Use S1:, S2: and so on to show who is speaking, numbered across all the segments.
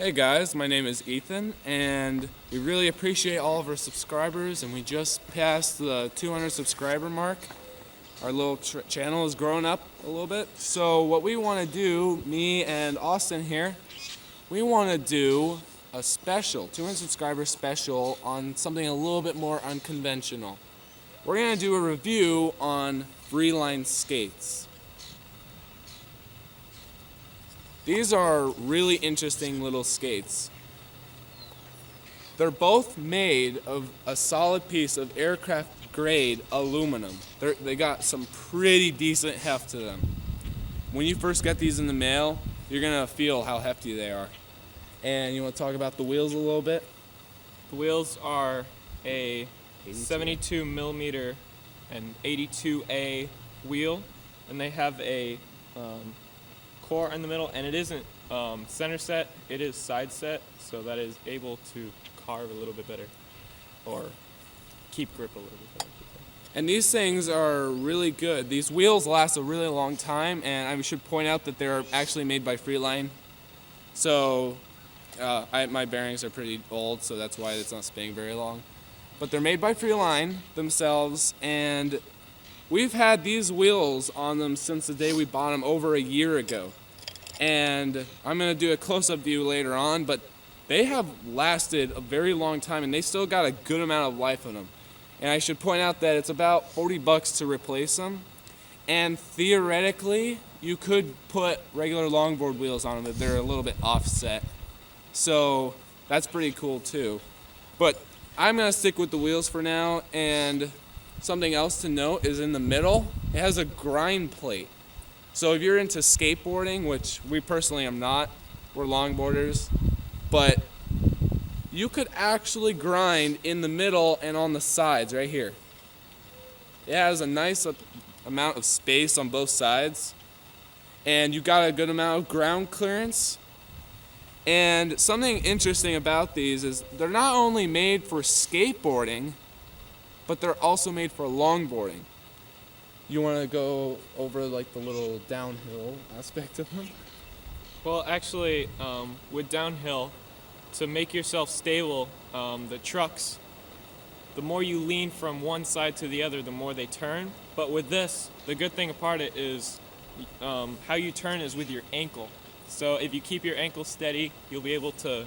S1: Hey guys, my name is Ethan, and we really appreciate all of our subscribers, and we just passed the 200 subscriber mark. Our little channel is growing up a little bit. So what we want to do, me and Austin here, we want to do a special, 200 subscriber special on something a little bit more unconventional. We're going to do a review on Freeline skates. These are really interesting little skates. They're both made of a solid piece of aircraft grade aluminum. They got some pretty decent heft to them. When you first get these in the mail, you're gonna feel how hefty they are. And you want to talk about the wheels a little bit?
S2: The wheels are a 72 millimeter and 82A wheel, and they have a core in the middle, and it isn't center set, it is side set, so that is able to carve a little bit better or keep grip a little bit better.
S1: And these things are really good. These wheels last a really long time, and I should point out that they're actually made by Freeline. So my bearings are pretty old, so that's why it's not spinning very long. But they're made by Freeline themselves, and we've had these wheels on them since the day we bought them over a year ago. And I'm going to do a close-up view later on, but they have lasted a very long time, and they still got a good amount of life in them. And I should point out that it's about $40 to replace them. And theoretically, you could put regular longboard wheels on them if they're a little bit offset. So that's pretty cool too. But I'm going to stick with the wheels for now, and something else to note is in the middle, it has a grind plate. So if you're into skateboarding, which we personally am not, we're longboarders, but you could actually grind in the middle and on the sides right here. It has a nice amount of space on both sides, and you got a good amount of ground clearance. And something interesting about these is they're not only made for skateboarding, but they're also made for longboarding. You want to go over like the little downhill aspect of them?
S2: Well, actually, with downhill, to make yourself stable, the trucks, the more you lean from one side to the other, the more they turn. But with this, the good thing about it is how you turn is with your ankle. So if you keep your ankle steady, you'll be able to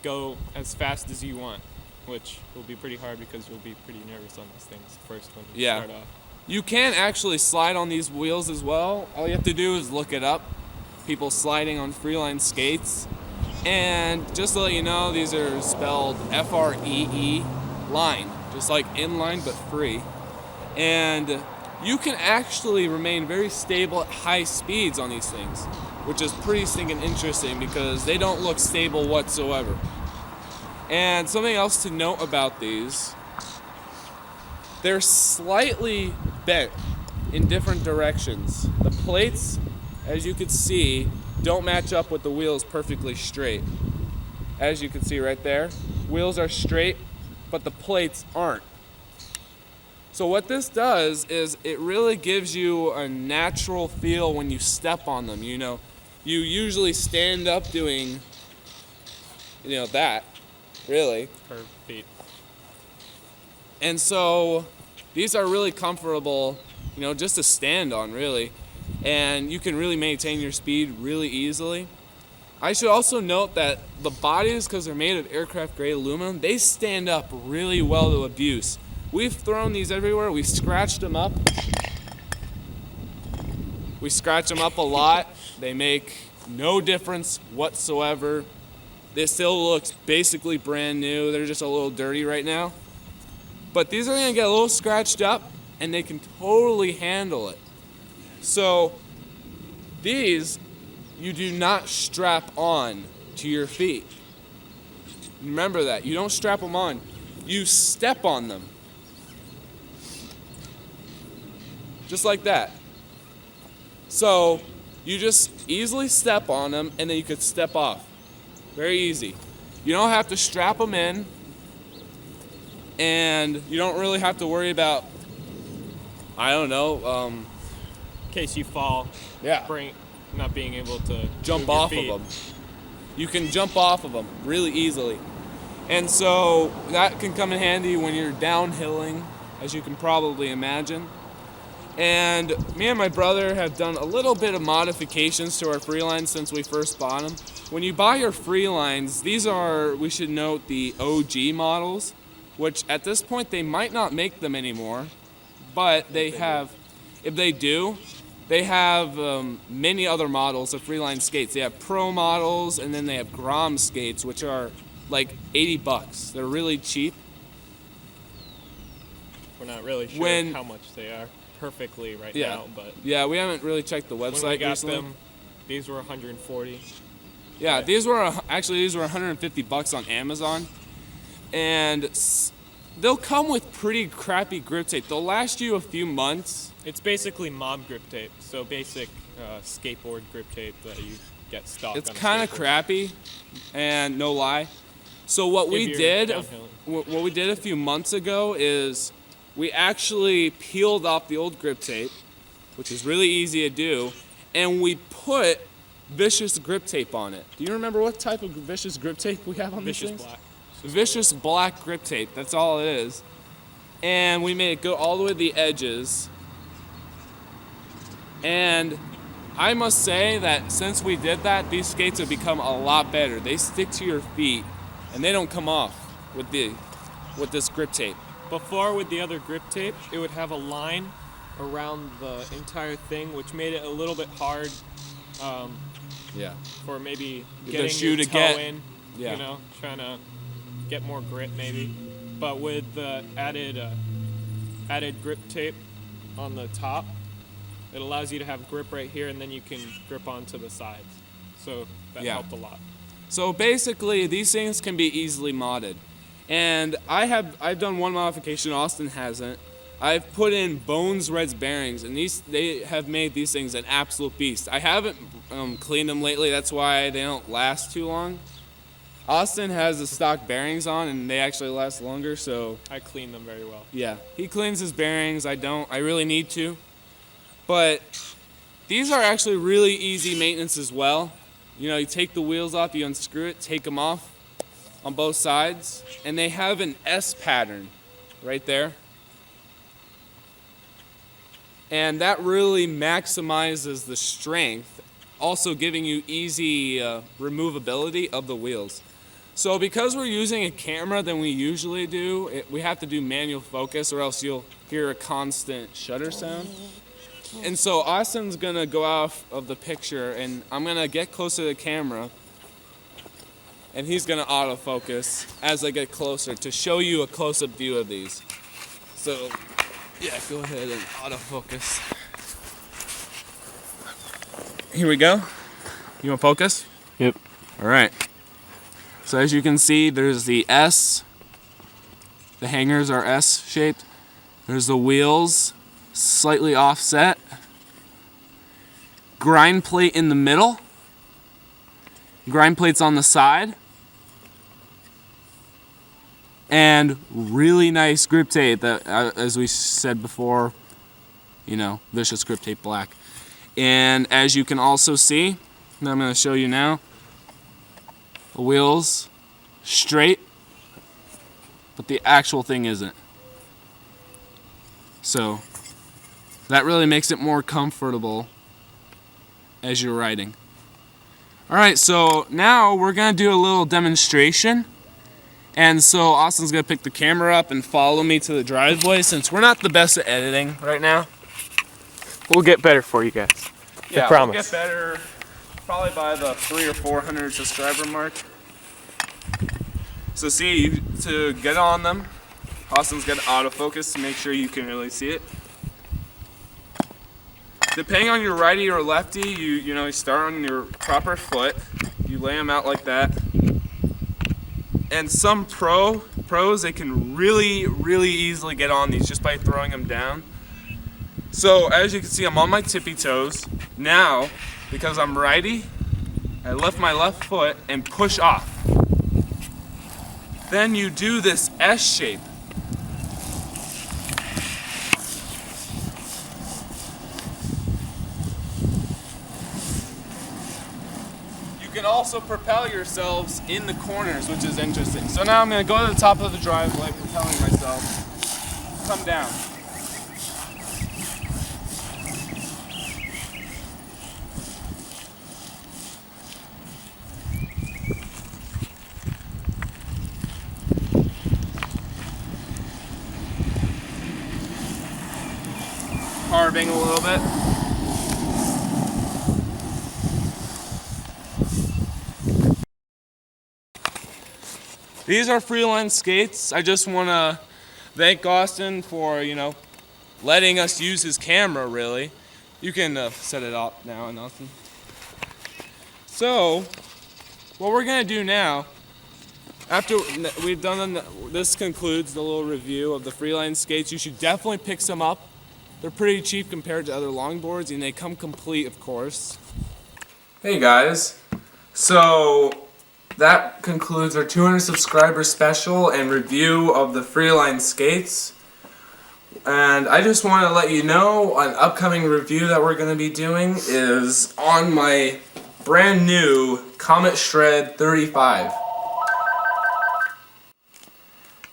S2: go as fast as you want, which will be pretty hard because you'll be pretty nervous on these things first when you start off.
S1: You can actually slide on these wheels as well. All you have to do is look it up. People sliding on Freeline skates. And just to let you know, these are spelled F-R-E-E, line. Just like inline, but free. And you can actually remain very stable at high speeds on these things, which is pretty stinking interesting because they don't look stable whatsoever. And something else to note about these, they're slightly bent in different directions. The plates, as you can see, don't match up with the wheels perfectly straight. As you can see right there, wheels are straight, but the plates aren't. So what this does is it really gives you a natural feel when you step on them. You know, you usually stand up doing, that, really.
S2: Per feet.
S1: And so these are really comfortable, just to stand on, really. And you can really maintain your speed really easily. I should also note that the bodies, because they're made of aircraft grade aluminum, they stand up really well to abuse. We've thrown these everywhere. We've scratched them up. We scratch them up a lot. They make no difference whatsoever. This still looks basically brand new. They're just a little dirty right now. But these are going to get a little scratched up, and they can totally handle it. So these, you do not strap on to your feet. Remember that. You don't strap them on. You step on them. Just like that. So you just easily step on them, and then you could step off. Very easy. You don't have to strap them in, and you don't really have to worry about, in
S2: case you fall,
S1: Yeah.
S2: not being able to
S1: jump
S2: move your
S1: off
S2: feet.
S1: of them. you can jump off of them really easily. And so that can come in handy when you're downhilling, as you can probably imagine. And me and my brother have done a little bit of modifications to our Freelines since we first bought them. When you buy your Freelines, these are, we should note, the OG models, which at this point they might not make them anymore, but they have, if they do, they have many other models of Freeline skates. They have pro models, and then they have Grom skates, which are like $80. They're really cheap.
S2: We're not really sure how much they are perfectly now, but
S1: yeah, we haven't really checked the website
S2: when we got
S1: recently.
S2: them, these were 140.
S1: Yeah, these were $150 on Amazon, and they'll come with pretty crappy grip tape. They'll last you a few months.
S2: It's basically mob grip tape, so basic skateboard grip tape that you get stock.
S1: It's
S2: on a
S1: kind of
S2: skateboard.
S1: crappy, and no lie. So what we did a few months ago is we actually peeled off the old grip tape, which is really easy to do, and we put Vicious grip tape on it. Do you remember what type of Vicious grip tape we have on these things?
S2: Black.
S1: Vicious black grip tape, that's all it is. And we made it go all the way to the edges. And I must say that since we did that, these skates have become a lot better. They stick to your feet, and they don't come off with this grip tape.
S2: Before, with the other grip tape, it would have a line around the entire thing, which made it a little bit hard for maybe getting
S1: shoe
S2: your
S1: to
S2: toe
S1: get
S2: in,
S1: Yeah.
S2: you know, trying to get more grip maybe. But with the added grip tape on the top, it allows you to have grip right here, and then you can grip onto the sides. So that helped a lot.
S1: So basically, these things can be easily modded. And I've done one modification, Austin hasn't. I've put in Bones Red's bearings, and they have made these things an absolute beast. I haven't cleaned them lately, that's why they don't last too long. Austin has the stock bearings on, and they actually last longer, so...
S2: I clean them very well.
S1: Yeah, he cleans his bearings, I don't. I really need to. But these are actually really easy maintenance as well. You know, you take the wheels off, you unscrew it, take them off on both sides, and they have an S pattern right there. And that really maximizes the strength, also giving you easy removability of the wheels. So because we're using a camera than we usually do, we have to do manual focus, or else you'll hear a constant shutter sound. And so Austin's gonna go off of the picture, and I'm gonna get closer to the camera, and he's gonna autofocus as I get closer to show you a close-up view of these. So, yeah, go ahead and autofocus. Here we go. You want focus?
S2: Yep.
S1: All right. So as you can see, there's the S. The hangers are S-shaped. There's the wheels, slightly offset. Grind plate in the middle. Grind plates on the side. And really nice grip tape that, as we said before, you know, Vicious grip tape black. And as you can also see, that I'm going to show you now, the wheels straight, but the actual thing isn't. So that really makes it more comfortable as you're riding. Alright, so now we're going to do a little demonstration. And so Austin's going to pick the camera up and follow me to the driveway. Since we're not the best at editing right now,
S2: We'll get better for you guys.
S1: yeah,
S2: I promise.
S1: we'll get better probably by the 300 or 400 subscriber mark. So see, to get on them, Austin's got autofocus to make sure you can really see it. Depending on your righty or lefty, you start on your proper foot. You lay them out like that. And some pros, they can really, really easily get on these just by throwing them down. So as you can see, I'm on my tippy toes. Now, because I'm righty, I lift my left foot and push off. Then you do this S shape. You can also propel yourselves in the corners, which is interesting. So now I'm going to go to the top of the driveway, propelling myself, come down. Carving a little bit. These are Freeline skates. I just want to thank Austin for, letting us use his camera, really. You can set it up now, Austin. So, what we're going to do now, after we've done, this concludes the little review of the Freeline skates. You should definitely pick some up. They're pretty cheap compared to other longboards, and they come complete, of course. Hey guys, so that concludes our 200 subscriber special and review of the Freeline skates. And I just want to let you know an upcoming review that we're going to be doing is on my brand new Comet Shred 35.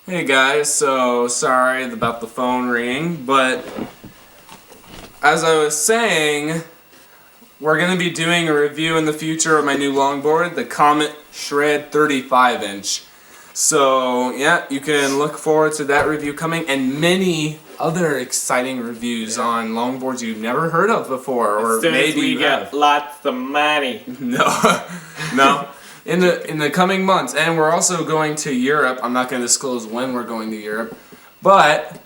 S1: Hey guys, so sorry about the phone ringing, but as I was saying, we're going to be doing a review in the future of my new longboard, the Comet Shred 35-inch. So, yeah, you can look forward to that review coming, and many other exciting reviews on longboards you've never heard of before, or maybe
S2: we get lots of money.
S1: No. In the coming months, and we're also going to Europe. I'm not going to disclose when we're going to Europe, but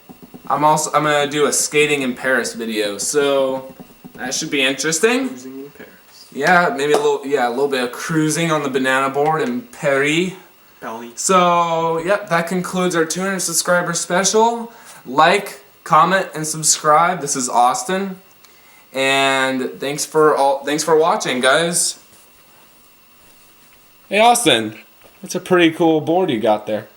S1: I'm going to do a skating in Paris video, so that should be interesting.
S2: Cruising in Paris.
S1: Yeah, maybe a little bit of cruising on the banana board in Paris. So, yep, that concludes our 200 subscriber special. Like, comment, and subscribe. This is Austin, and thanks for watching, guys. Hey Austin, that's a pretty cool board you got there.